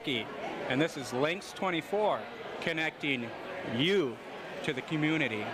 And this is Lynxx 24, connecting you to the community.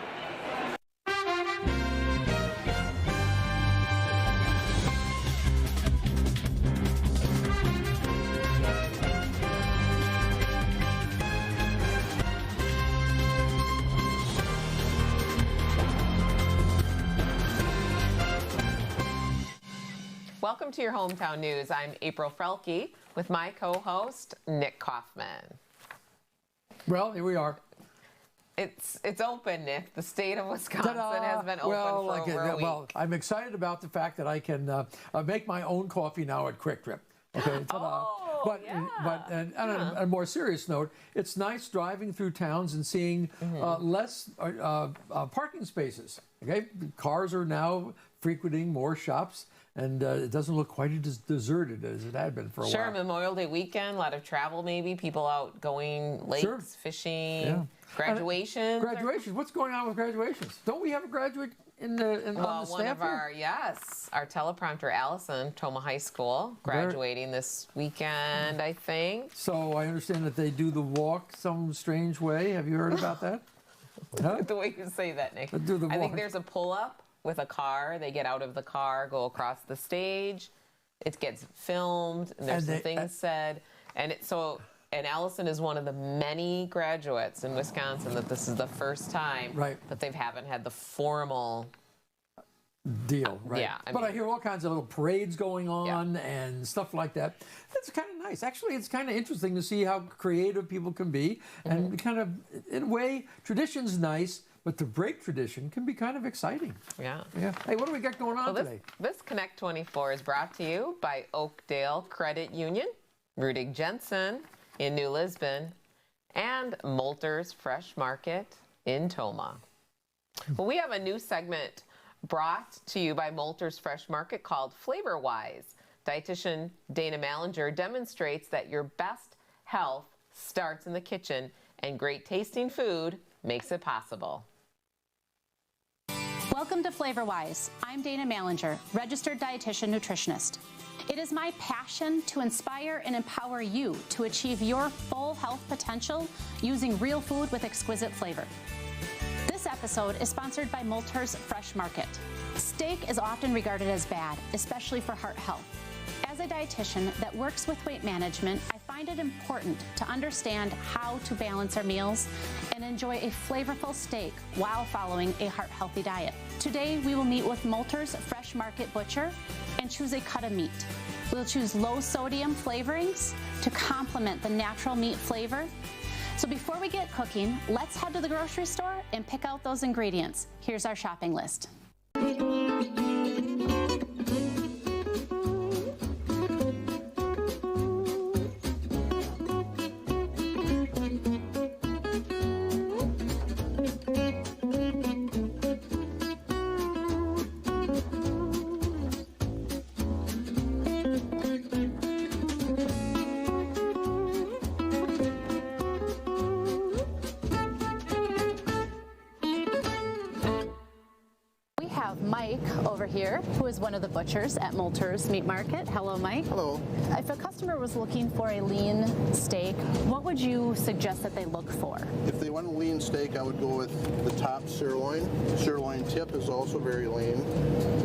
Welcome to your Hometown News. I'm April Frelke with my co-host, Nick Kaufman. Well, here we are. It's open, Nick. The state of Wisconsin has been open for over a week. Well, I'm excited about the fact that I can make my own coffee now at Quick Trip. Okay, Oh, but yeah. on a more serious note, it's nice driving through towns and seeing less parking spaces. Okay, cars are now frequenting more shops. And it doesn't look quite as deserted as it had been for a while. Sure, Memorial Day weekend, a lot of travel maybe, people out going lakes, fishing, graduations. Graduations, what's going on with graduations? Don't we have a graduate on the staff one of our teleprompter, Allison, Toma High School, graduating this weekend, I think. So I understand that they do the walk some strange way. Have you heard about that? Huh? The way you say that, Nick. Do the walk. I think there's a pull-up with a car. They get out of the car, go across the stage. It gets filmed, and there's some things said. And Allison is one of the many graduates in Wisconsin that this is the first time that they haven't had the formal deal, right? Yeah. I hear all kinds of little parades going on and stuff like that. That's kind of nice. Actually, it's kind of interesting to see how creative people can be, and kind of, in a way, tradition's nice. But to break tradition can be kind of exciting. Yeah. Hey, what do we got going on today? This Connect 24 is brought to you by Oakdale Credit Union, Rudig Jensen in New Lisbon, and Moulters Fresh Market in Toma. Well, we have a new segment brought to you by Moulters Fresh Market called Flavor Wise. Dietitian Dana Mallinger demonstrates that your best health starts in the kitchen, and great tasting food makes it possible. Welcome to Flavor Wise. I'm Dana Mallinger, registered dietitian nutritionist. It is my passion to inspire and empower you to achieve your full health potential using real food with exquisite flavor. This episode is sponsored by Moulters Fresh Market. Steak is often regarded as bad, especially for heart health. As a dietitian that works with weight management, I find it important to understand how to balance our meals and enjoy a flavorful steak while following a heart-healthy diet. Today, we will meet with Moulters Fresh Market Butcher and choose a cut of meat. We'll choose low-sodium flavorings to complement the natural meat flavor. So before we get cooking, let's head to the grocery store and pick out those ingredients. Here's our shopping list. Mike over here, who is one of the butchers at Moulters Meat Market. Hello, Mike. Hello. If a customer was looking for a lean steak, what would you suggest that they look for? If they want a lean steak, I would go with the top sirloin. Sirloin tip is also very lean.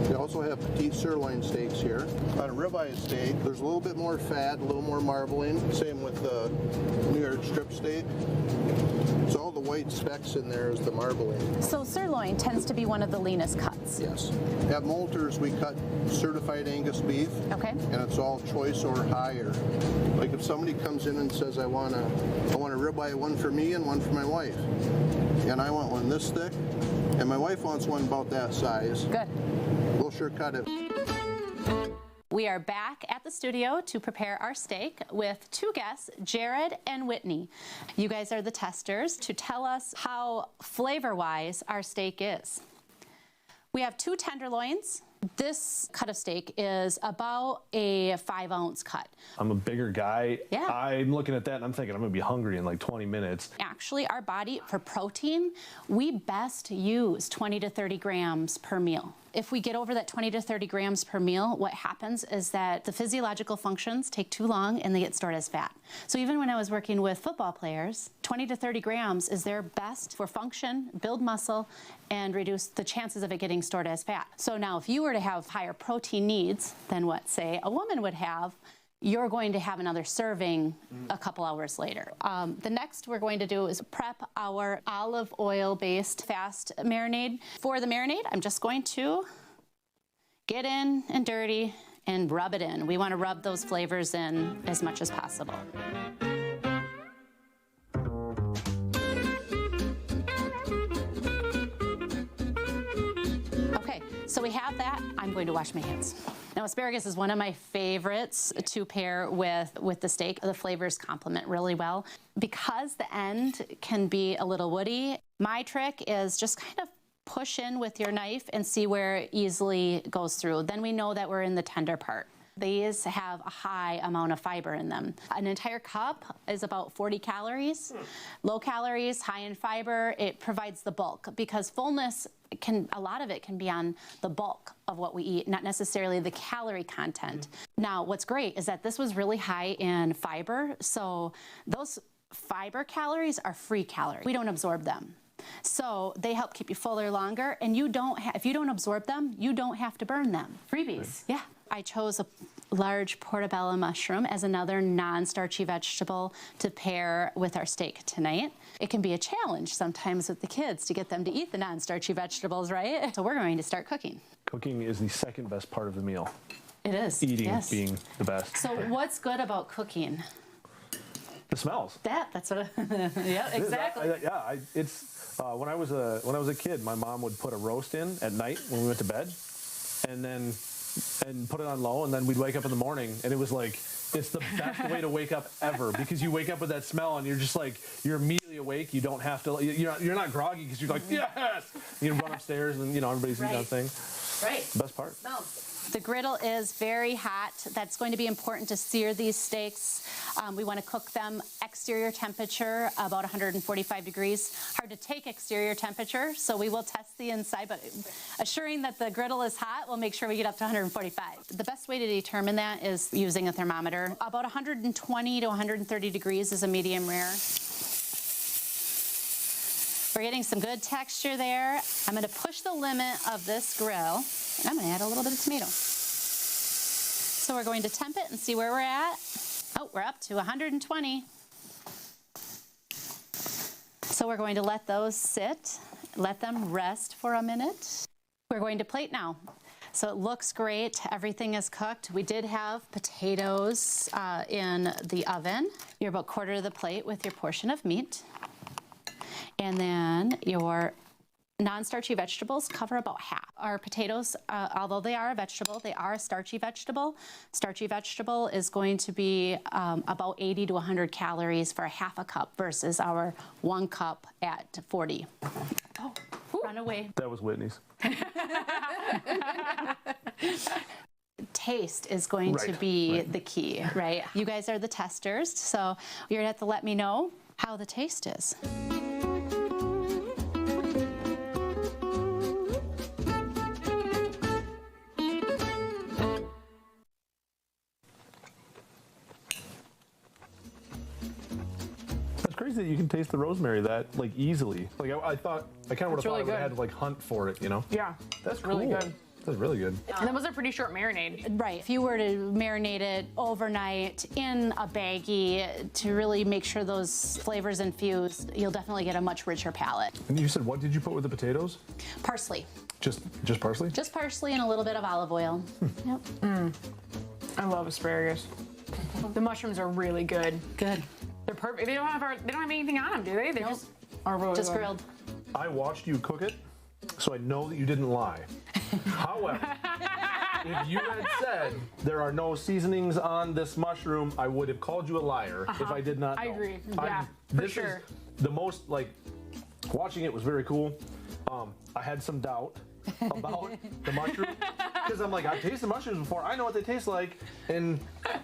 We also have petite sirloin steaks here. On a ribeye steak, there's a little bit more fat, a little more marbling. Same with the New York strip steak. So all the white specks in there is the marbling. So sirloin tends to be one of the leanest cuts. Yes. At Moulters, we cut certified Angus beef. Okay. And it's all choice or higher. Like if somebody comes in and says, I want a ribeye, one for me and one for my wife. And I want one this thick, and my wife wants one about that size. Good. We'll sure cut it. We are back at the studio to prepare our steak with two guests, Jared and Whitney. You guys are the testers to tell us how flavor-wise our steak is. We have two tenderloins, This cut of steak is about a 5-ounce cut. I'm a bigger guy. Yeah. I'm looking at that and I'm thinking I'm gonna be hungry in like 20 minutes. Actually, our body, for protein, we best use 20 to 30 grams per meal. If we get over that 20 to 30 grams per meal, what happens is that the physiological functions take too long and they get stored as fat. So even when I was working with football players, 20 to 30 grams is their best for function, build muscle, and reduce the chances of it getting stored as fat. So now if you were to have higher protein needs than what, say, a woman would have, you're going to have another serving a couple hours later. The next we're going to do is prep our olive oil-based fast marinade. For the marinade, I'm just going to get in and dirty and rub it in. We want to rub those flavors in as much as possible. Okay, so we have that. I'm going to wash my hands. Now, asparagus is one of my favorites to pair with the steak. The flavors complement really well. Because the end can be a little woody, my trick is just kind of push in with your knife and see where it easily goes through. Then we know that we're in the tender part. These have a high amount of fiber in them. An entire cup is about 40 calories. Low calories, high in fiber. It provides the bulk because fullness a lot of it can be on the bulk of what we eat, not necessarily the calorie content. Now, what's great is that this was really high in fiber, so those fiber calories are free calories. We don't absorb them. So they help keep you fuller longer, and if you don't absorb them, you don't have to burn them. Freebies. Yeah. I chose a large portobello mushroom as another non-starchy vegetable to pair with our steak tonight. It can be a challenge sometimes with the kids to get them to eat the non-starchy vegetables, right? So we're going to start cooking. Cooking is the second best part of the meal. It is. Eating yes. being the best. So what's good about cooking? The smells. That's what. Yeah, exactly. When I was a kid, my mom would put a roast in at night when we went to bed, and put it on low, and then we'd wake up in the morning, and it was like it's the best way to wake up ever because you wake up with that smell, and you're just like you're immediately awake. You don't have to. You're not groggy because you're like yes. You run upstairs, and everybody's eating that thing. Right. Best part. Smells. The griddle is very hot. That's going to be important to sear these steaks. We want to cook them exterior temperature, about 145 degrees. Hard to take exterior temperature, so we will test the inside, but assuring that the griddle is hot, we'll make sure we get up to 145. The best way to determine that is using a thermometer. About 120 to 130 degrees is a medium rare. We're getting some good texture there. I'm going to push the limit of this grill. I'm going to add a little bit of tomato. So we're going to temp it and see where we're at. Oh, we're up to 120. So we're going to let those sit, let them rest for a minute. We're going to plate now. So it looks great. Everything is cooked. We did have potatoes in the oven. You're about quarter of the plate with your portion of meat. And then your non-starchy vegetables cover about half. Our potatoes, although they are a vegetable, they are a starchy vegetable. Starchy vegetable is going to be about 80 to 100 calories for a half a cup versus our 1 cup at 40. Oh, run away. That was Whitney's. Taste is going to be the key, right? You guys are the testers, so you're gonna have to let me know how the taste is. That you can taste the rosemary that easily. I thought I kind of would have thought I would have had to hunt for it, Yeah, That's really cool. good. That's really good. And that was a pretty short marinade. Right. If you were to marinate it overnight in a baggie to really make sure those flavors infuse, you'll definitely get a much richer palate. And you said, what did you put with the potatoes? Parsley. Just parsley? Just parsley and a little bit of olive oil. Yep. I love asparagus. The mushrooms are really good. Good. They're perfect. They don't have anything on them, do they? They just are really Just good. grilled. I watched you cook it, so I know that you didn't lie. However, if you had said there are no seasonings on this mushroom, I would have called you a liar if I did not know. I agree. Yeah, for this sure. is the most, watching it was very cool. I had some doubt about the mushroom because I'm like, I've tasted mushrooms before. I know what they taste like, and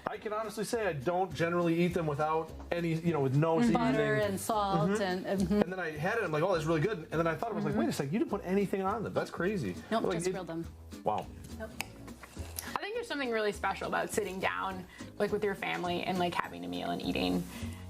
I can honestly say I don't generally eat them without any, with no seasoning. Butter and salt and then I had it. I'm like, oh, that's really good. And then I thought, I was like, wait a second, you didn't put anything on them. That's crazy. Nope, Like, just grilled them. Wow. Nope. I think there's something really special about sitting down, like with your family, and like having a meal and eating,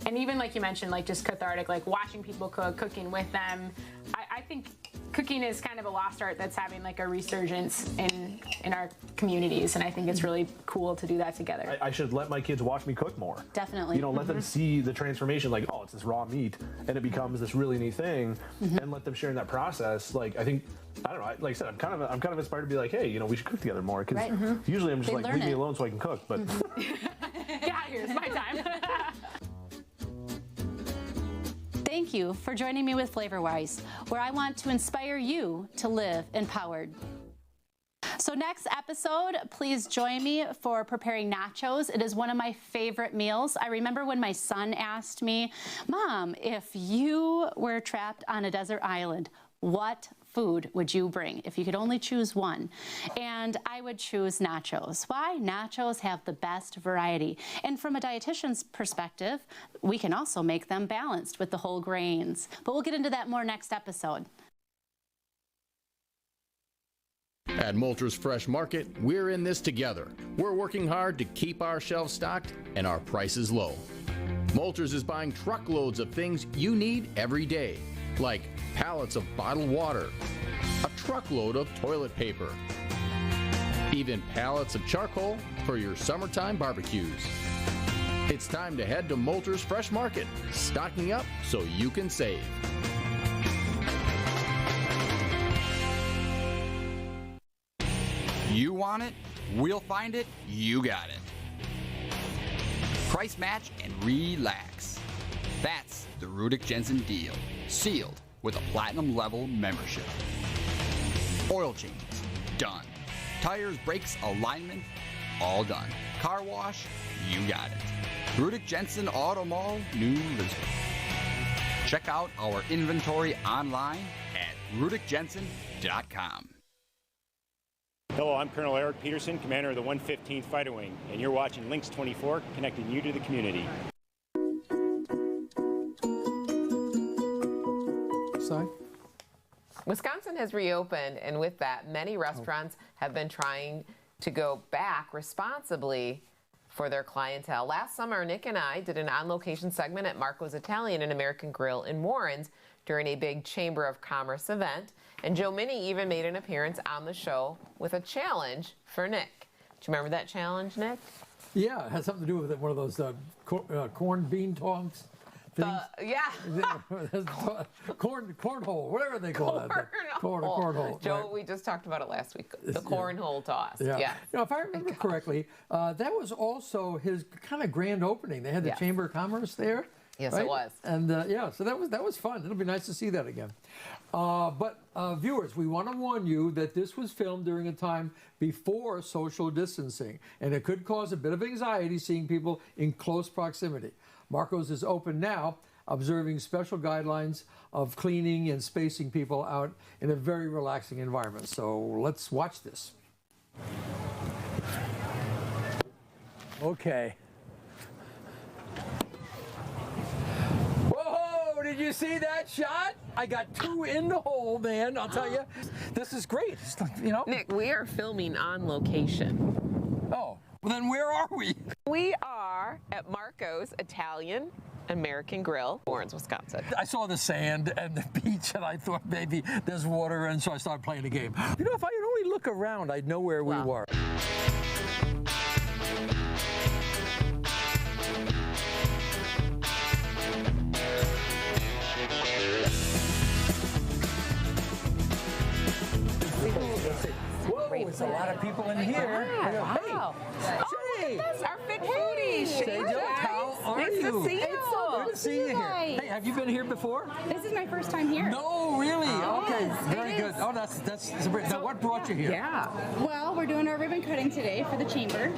and even like you mentioned, like just cathartic, like watching people cook, cooking with them. I think cooking is kind of a lost art that's having like a resurgence in our communities, and I think it's really cool to do that together. I should let my kids watch me cook more. Definitely. Let them see the transformation, like, oh, it's this raw meat, and it becomes this really neat thing, and let them share in that process. Like, I think, I don't know, like I said, I'm kind of inspired to be like, hey, we should cook together more, because usually I'm just They like, learn leave me it. alone so I can cook, but. Get out of here, it's my time. Thank you for joining me with FlavorWise, where I want to inspire you to live empowered. So next episode, please join me for preparing nachos. It is one of my favorite meals. I remember when my son asked me, Mom, if you were trapped on a desert island, what food would you bring if you could only choose one? And I would choose nachos. Why? Nachos have the best variety. And from a dietitian's perspective, we can also make them balanced with the whole grains. But we'll get into that more next episode. At Moulters Fresh Market, we're in this together. We're working hard to keep our shelves stocked and our prices low. Moulters is buying truckloads of things you need every day, like pallets of bottled water, a truckload of toilet paper, even pallets of charcoal for your summertime barbecues. It's time to head to Moulters Fresh Market, stocking up so you can save. You want it, we'll find it, you got it. Price match and relax. That's the Rudick Jensen deal, sealed with a platinum level membership. Oil changes, done. Tires, brakes, alignment, all done. Car wash, you got it. Rudick Jensen Auto Mall, New Lisbon. Check out our inventory online at rudickjensen.com. Hello, I'm Colonel Eric Peterson, commander of the 115th Fighter Wing, and you're watching Lynxx 24, connecting you to the community. Sorry? Wisconsin has reopened, and with that, many restaurants have been trying to go back responsibly for their clientele. Last summer, Nick and I did an on-location segment at Marco's Italian and American Grill in Warrens during a big Chamber of Commerce event, and Joe Minnie even made an appearance on the show with a challenge for Nick. Do you remember that challenge, Nick? Yeah, it has something to do with one of those corn bean tongs things. Cornhole, whatever they call that. Cornhole. Joe, right. we just talked about it last week. The cornhole toss. Yeah. If I remember correctly, that was also his kind of grand opening. They had the Chamber of Commerce there. Yes, right? it was. And so that was fun. It'll be nice to see that again. But viewers, we want to warn you that this was filmed during a time before social distancing, and it could cause a bit of anxiety seeing people in close proximity. Marco's is open now, observing special guidelines of cleaning and spacing people out in a very relaxing environment. So let's watch this. Okay. Whoa, did you see that shot? I got two in the hole, man. I'll tell you. This is great. Nick, we are filming on location. Oh, well then where are we? We are at Marco's Italian American Grill, Warrens, Wisconsin. I saw the sand and the beach, and I thought maybe there's water, and so I started playing the game. If I could only look around, I'd know where we were. Whoa, it's a lot of people in here. Wow. Hey, Our fit foodies. Say, Joe, how are Nice you? to see you. It's so good to see you here. Hey, have you been here before? This is my first time here. No, really? Okay, very good. Oh, that's great. Now, what brought you here? Yeah. Well, we're doing our ribbon cutting today for the chamber.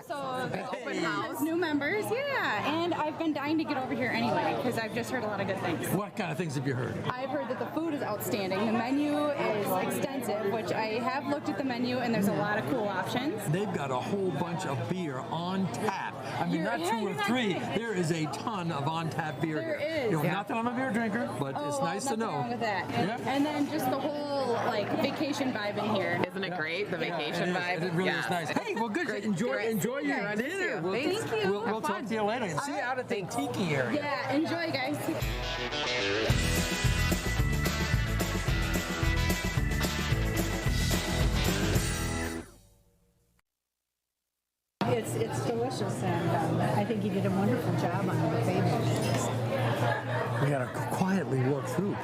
So Big open house. New members, yeah. And I've been dying to get over here anyway because I've just heard a lot of good things. What kind of things have you heard? I've heard that the food is outstanding. The menu is extensive, which I have looked at the menu and there's a lot of cool options. They've got a whole bunch of beer on tap. I mean, not two or three. There is a ton of on-tap beer There here. is. You know, not that I'm a beer drinker, but it's nice to nothing know. wrong with that. And then just the whole like vacation vibe in here. Isn't it great? The vacation vibe. It really is nice. Hey, well, good. Enjoy your dinner. Thank you. We'll talk to you later. And see you out at the Tiki area. Yeah, enjoy, guys. It's delicious, and I think you did a wonderful job on the buffet. We gotta quietly walk through.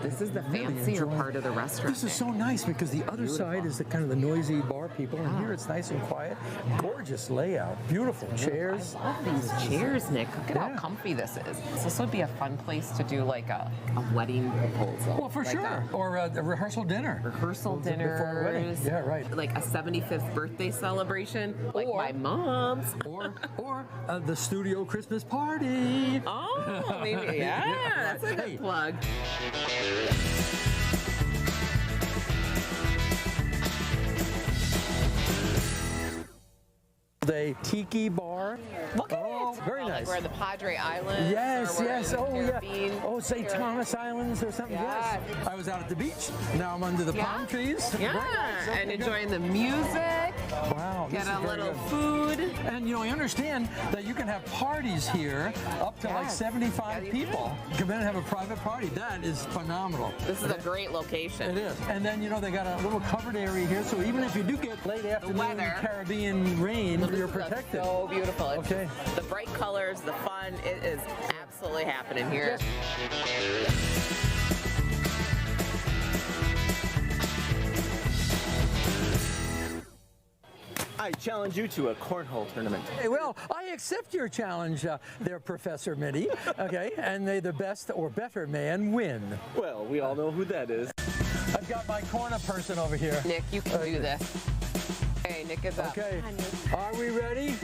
This is the fancier part of the restaurant. This is so nice because the other side is the kind of the noisy bar people, and here it's nice and quiet. Gorgeous layout, beautiful chairs. I love these chairs, Nick. Look at how comfy this is. This would be a fun place to do like a wedding proposal. Well, for sure. Or a rehearsal dinner. Rehearsal Before a wedding. dinners. Yeah, right. Like a 75th birthday celebration, like my mom's. Or the studio Christmas party. Oh, maybe. Yeah, that's a good plug. The Tiki Bar. Look at it. Very nice. Like we're in the Padre Islands. Yes, or we're yes. in the Oh, yeah. Caribbean. Oh, St. Thomas Islands or something. Yes. Yes. I was out at the beach. Now I'm under the palm trees. Yeah, Very nice. Okay, and good. enjoying the music. Wow. Get this a is very little good. food. And you know, I understand that you can have parties here up to like 75 people. Come in and have a private party. That is phenomenal. This is a great location. It is. And then, you know, they got a little covered area here, so even if you do get late afternoon Caribbean rain, you're protected. So beautiful. It's Okay. the bright colors, the fun, it is absolutely happening here. I challenge you to a cornhole tournament. Hey, well, I accept your challenge there, Professor Mitty. Okay, and may the best or better man win. Well, we all know who that is. I've got my corner person over here. Nick, you can do this. Hey, Nick is up. Okay, are we ready?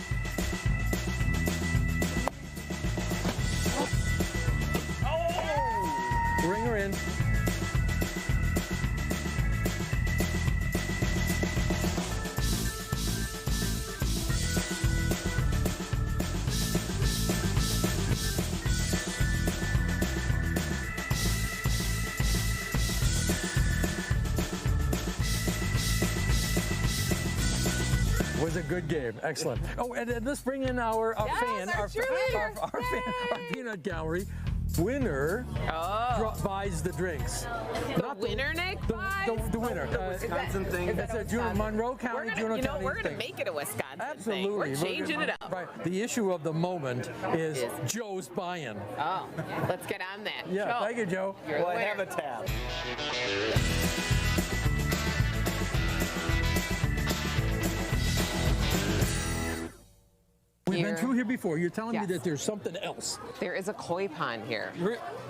Oh! Bring her in. Was a good game. Excellent. Oh, and let's bring in our fan, our peanut gallery. Winner buys the drinks. The winner, Nick? The winner. Wisconsin thing. It's a Monroe County, Juneau County we're going to thing. make it a Wisconsin Absolutely. thing. We're changing it up. Right. The issue of the moment is Joe's buy-in. Oh, let's get on that. Yeah, Joe, thank you, Joe. you're the Well, I winner. have a tab. We've been through here before. You're telling me Yes. that there's something else. There is a koi pond here.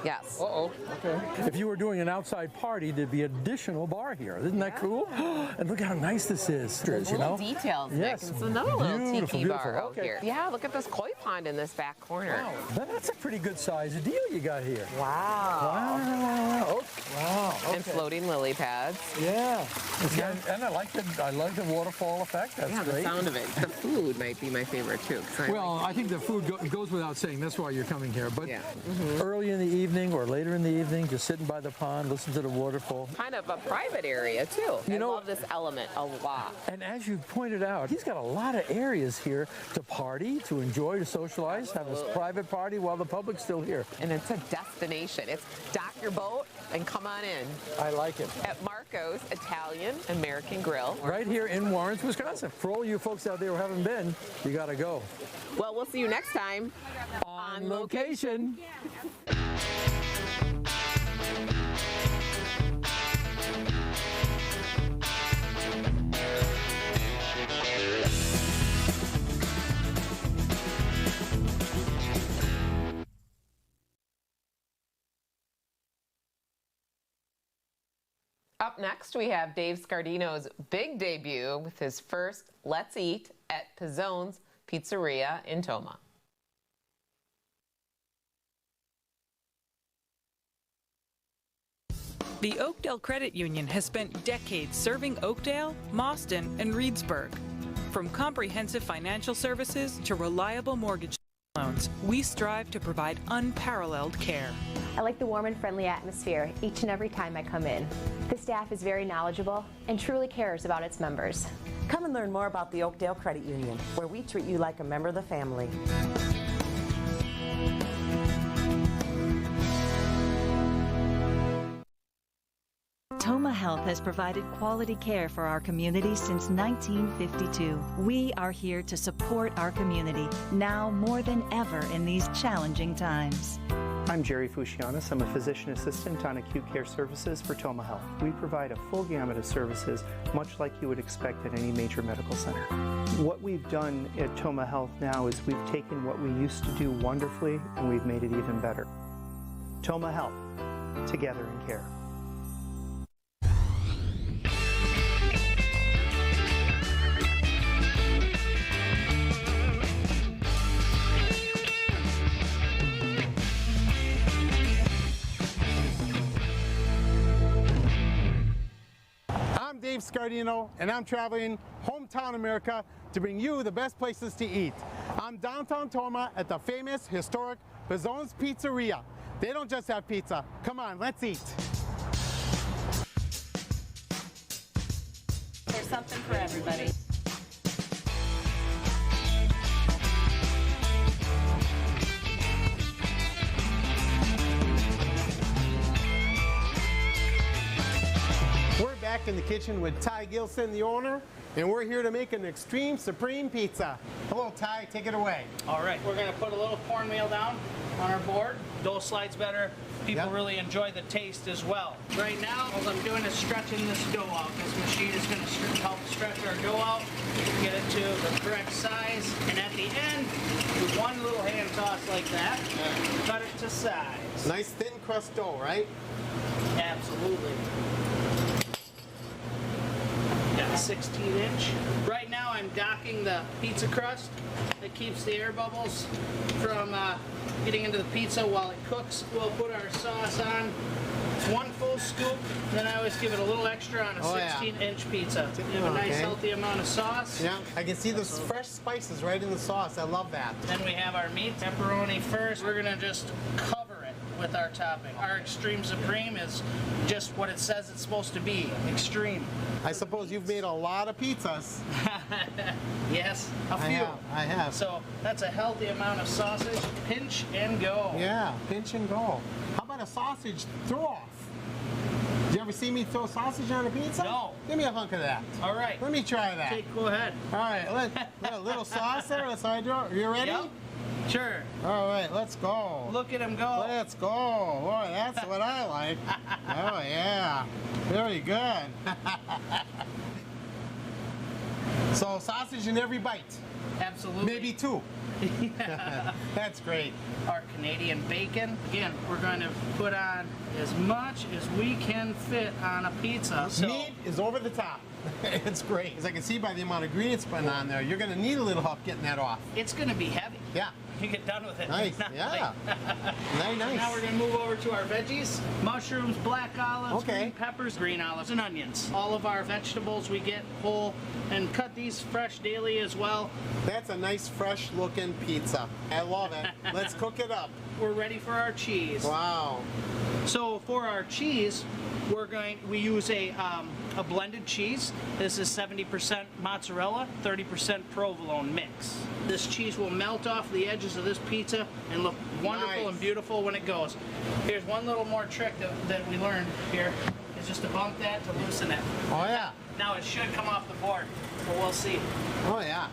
Yes. Uh-oh. Okay. If you were doing an outside party, there'd be additional bar here. Isn't that cool? And look how nice this is. There's little details, Yes. Nick. It's another little Beautiful, tiki bar beautiful. out Okay. here. Yeah, look at this koi pond in this back corner. Wow, that's a pretty good size deal you got here. Wow. Wow. Oh, wow. Okay. And floating lily pads. Yeah. And I like the waterfall effect. That's Yeah, the great. sound of it. The food might be my favorite too. Well, I think the food goes without saying. That's why you're coming here. But Yeah. early in the evening or later in the evening, just sitting by the pond, listen to the waterfall. Kind of a private area too. I love this element a lot. And as you pointed out, he's got a lot of areas here to party, to enjoy, to socialize, have a private party while the public's still here. And it's a destination. It's dock your boat and come on in. I like it. At Marco's Italian American Grill. Right here in Warrens, Wisconsin. For all you folks out there who haven't been, you got to go. Well, we'll see you next time on location. Up next, we have Dave Scardino's big debut with his first Let's Eat at Pizzone's Pizzeria in Toma. The Oakdale Credit Union has spent decades serving Oakdale, Mauston, and Reedsburg. From comprehensive financial services to reliable mortgage loans, we strive to provide unparalleled care. I like the warm and friendly atmosphere each and every time I come in. The staff is very knowledgeable and truly cares about its members. Come and learn more about the Oakdale Credit Union, where we treat you like a member of the family. Toma Health has provided quality care for our community since 1952. We are here to support our community, now more than ever in these challenging times. I'm Jerry Fucianis. I'm a physician assistant on acute care services for Toma Health. We provide a full gamut of services, much like you would expect at any major medical center. What we've done at Toma Health now is we've taken what we used to do wonderfully and we've made it even better. Toma Health, together in care. I'm Dave Scardino, and I'm traveling hometown America to bring you the best places to eat. I'm downtown Toma at the famous historic Bazzone's Pizzeria. They don't just have pizza. Come on, let's eat. There's something for everybody. We're back in the kitchen with Ty Gilson, the owner, and we're here to make an Extreme Supreme Pizza. Hello, Ty, take it away. All right, we're gonna put a little cornmeal down on our board. Dough slides better. People really enjoy the taste as well. Right now, all I'm doing is stretching this dough out. This machine is gonna help stretch our dough out, get it to the correct size, and at the end, with one little hand toss like that, cut it to size. Nice thin crust dough, right? Absolutely. Got a 16-inch. Right now I'm docking the pizza crust that keeps the air bubbles from getting into the pizza while it cooks. We'll put our sauce on. One full scoop, then I always give it a little extra on a 16-inch pizza. You have a nice healthy amount of sauce. Yeah, I can see the fresh spices right in the sauce. I love that. Then we have our meat. Pepperoni first. We're gonna just cover it with our topping. Our Extreme Supreme is just what it says it's supposed to be, extreme. I suppose you've made a lot of pizzas. Yes, a few. I have. So that's a healthy amount of sausage. Pinch and go. Yeah, pinch and go. How about a sausage throw-off? Did you ever see me throw sausage on a pizza? No. Give me a hunk of that. All right. Let me try that. Go ahead. All right, a little sauce there. Let's try it. You ready? Yep. Sure. All right, let's go. Look at him go. Let's go. Boy, that's what I like. Oh, yeah. Very good. So, sausage in every bite? Absolutely. Maybe two. Yeah. That's great. Our Canadian bacon. Again, we're going to put on as much as we can fit on a pizza. So, meat is over the top. It's great. As I can see by the amount of ingredients put on there, you're going to need a little help getting that off. It's going to be heavy. Yeah. You get done with it. Nice. Yeah. Nice. Now we're going to move over to our veggies. Mushrooms, black olives, green peppers, green olives, and onions. All of our vegetables we get whole and cut these fresh daily as well. That's a nice fresh looking pizza. I love it. Let's cook it up. We're ready for our cheese. Wow. So for our cheese, we use a blended cheese. This is 70% mozzarella, 30% provolone mix. This cheese will melt off the edges of this pizza and look wonderful and beautiful when it goes. Here's one little more trick that we learned here, is just to bump that to loosen it. Oh yeah. Now it should come off the board, but we'll see. Oh yeah.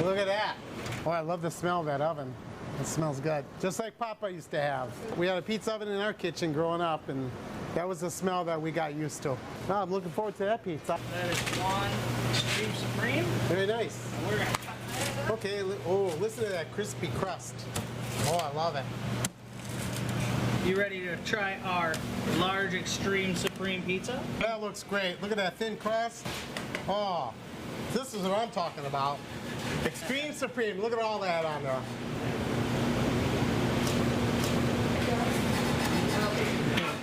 Look at that. Oh, I love the smell of that oven. It smells good. Just like Papa used to have. We had a pizza oven in our kitchen growing up, and that was the smell that we got used to. Now I'm looking forward to that pizza. That is one Extreme Supreme. Very nice. We're gonna cut that. Okay, oh, listen to that crispy crust. Oh, I love it. You ready to try our large Extreme Supreme pizza? That looks great. Look at that thin crust. Oh, this is what I'm talking about. Extreme Supreme. Look at all that on there.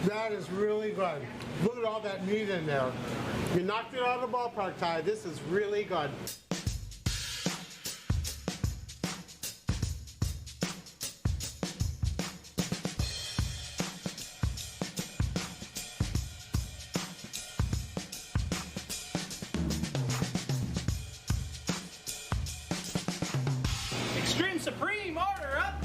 That is really good. Look at all that meat in there. You knocked it out of the ballpark, Ty. This is really good. Extreme Supreme, order up!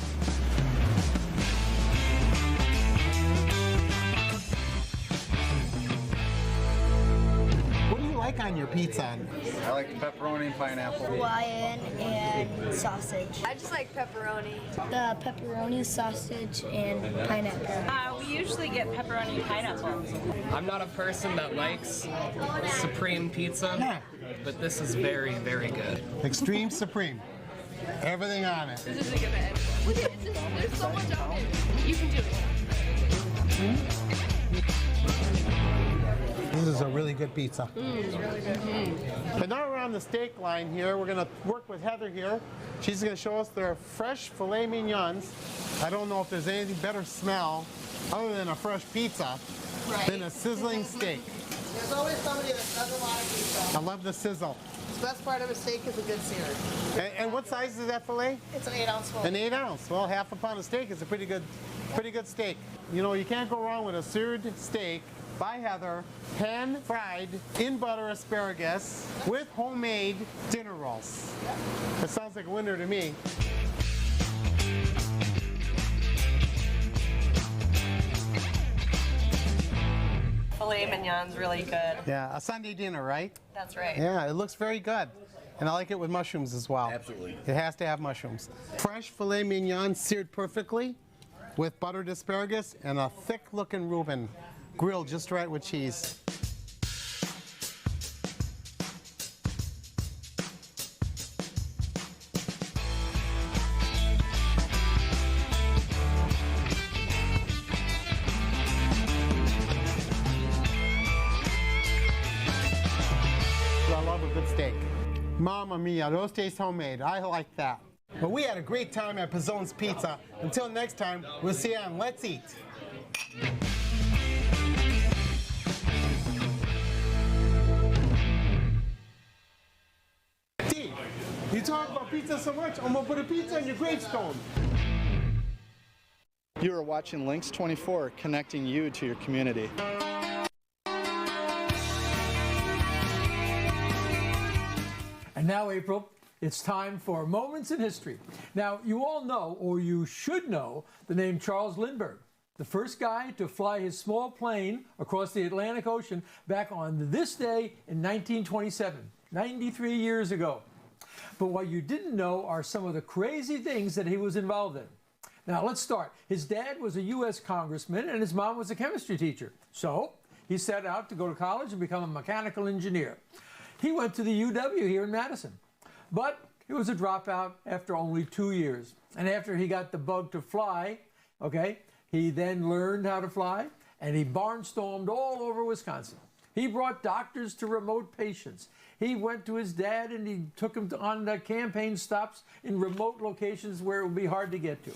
What do you like on your pizza? I like pepperoni and pineapple. Hawaiian and sausage. I just like pepperoni. The pepperoni, sausage, and pineapple. We usually get pepperoni and pineapple. I'm not a person that likes Supreme Pizza, but this is very, very good. Extreme Supreme. Everything on it. This is a good bed. Look at it. There's so much on it. You can do it. This is a really good pizza. It's really good. And now we're on the steak line here. We're going to work with Heather here. She's going to show us their fresh filet mignons. I don't know if there's anything better smell other than a fresh pizza than a sizzling steak. There's always somebody that does a lot of pizza. I love the sizzle. The best part of a steak is a good sear. And what size is that filet? It's an 8-ounce full. An 8 ounce. Well, half a pound of steak is a pretty good steak. You know, you can't go wrong with a seared steak by Heather, pan-fried in butter asparagus with homemade dinner rolls. That sounds like a winner to me. Filet mignon's really good. Yeah, a Sunday dinner, right? That's right. Yeah, it looks very good. And I like it with mushrooms as well. Absolutely. It has to have mushrooms. Fresh filet mignon seared perfectly with buttered asparagus and a thick-looking Reuben grilled just right with cheese. I love a good steak. Mamma mia, those taste homemade. I like that. Well, we had a great time at Pizzone's Pizza. Until next time, we'll see you on Let's Eat. T, you talk about pizza so much, I'm gonna put a pizza on your gravestone. You are watching Lynxx 24, connecting you to your community. And now, April, it's time for Moments in History. Now, you all know, or you should know, the name Charles Lindbergh, the first guy to fly his small plane across the Atlantic Ocean back on this day in 1927, 93 years ago. But what you didn't know are some of the crazy things that he was involved in. Now, let's start. His dad was a U.S. congressman, and his mom was a chemistry teacher. So he set out to go to college and become a mechanical engineer. He went to the UW here in Madison, but he was a dropout after only 2 years. And after he got the bug to fly, he then learned how to fly, and he barnstormed all over Wisconsin. He brought doctors to remote patients. He went to his dad, and he took him on the campaign stops in remote locations where it would be hard to get to.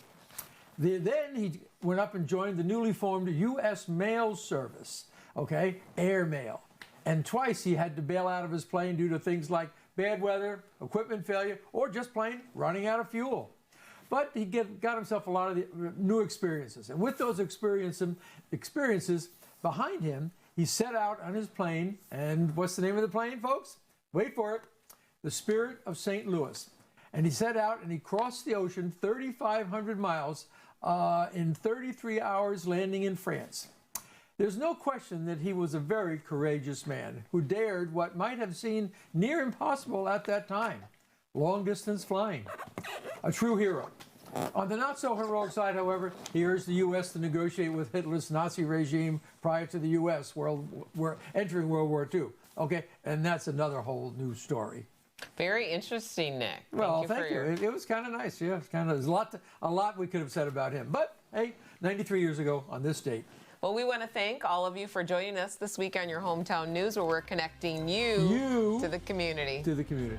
Then he went up and joined the newly formed U.S. Mail Service, air mail. And twice he had to bail out of his plane due to things like bad weather, equipment failure, or just plain running out of fuel. But he got himself a lot of new experiences. And with those experiences behind him, he set out on his plane. And what's the name of the plane, folks? Wait for it. The Spirit of St. Louis. And he set out and he crossed the ocean 3,500 miles in 33 hours, landing in France. There's no question that he was a very courageous man who dared what might have seemed near impossible at that time, long-distance flying. A true hero. On the not-so-heroic side, however, he urged the U.S. to negotiate with Hitler's Nazi regime prior to the U.S. entering World War II. And that's another whole new story. Very interesting, Nick. Thank you. It was kind of nice. Yeah, there's a lot we could have said about him. But hey, 93 years ago on this date. Well, we want to thank all of you for joining us this week on your Hometown News, where we're connecting you to the community. To the community.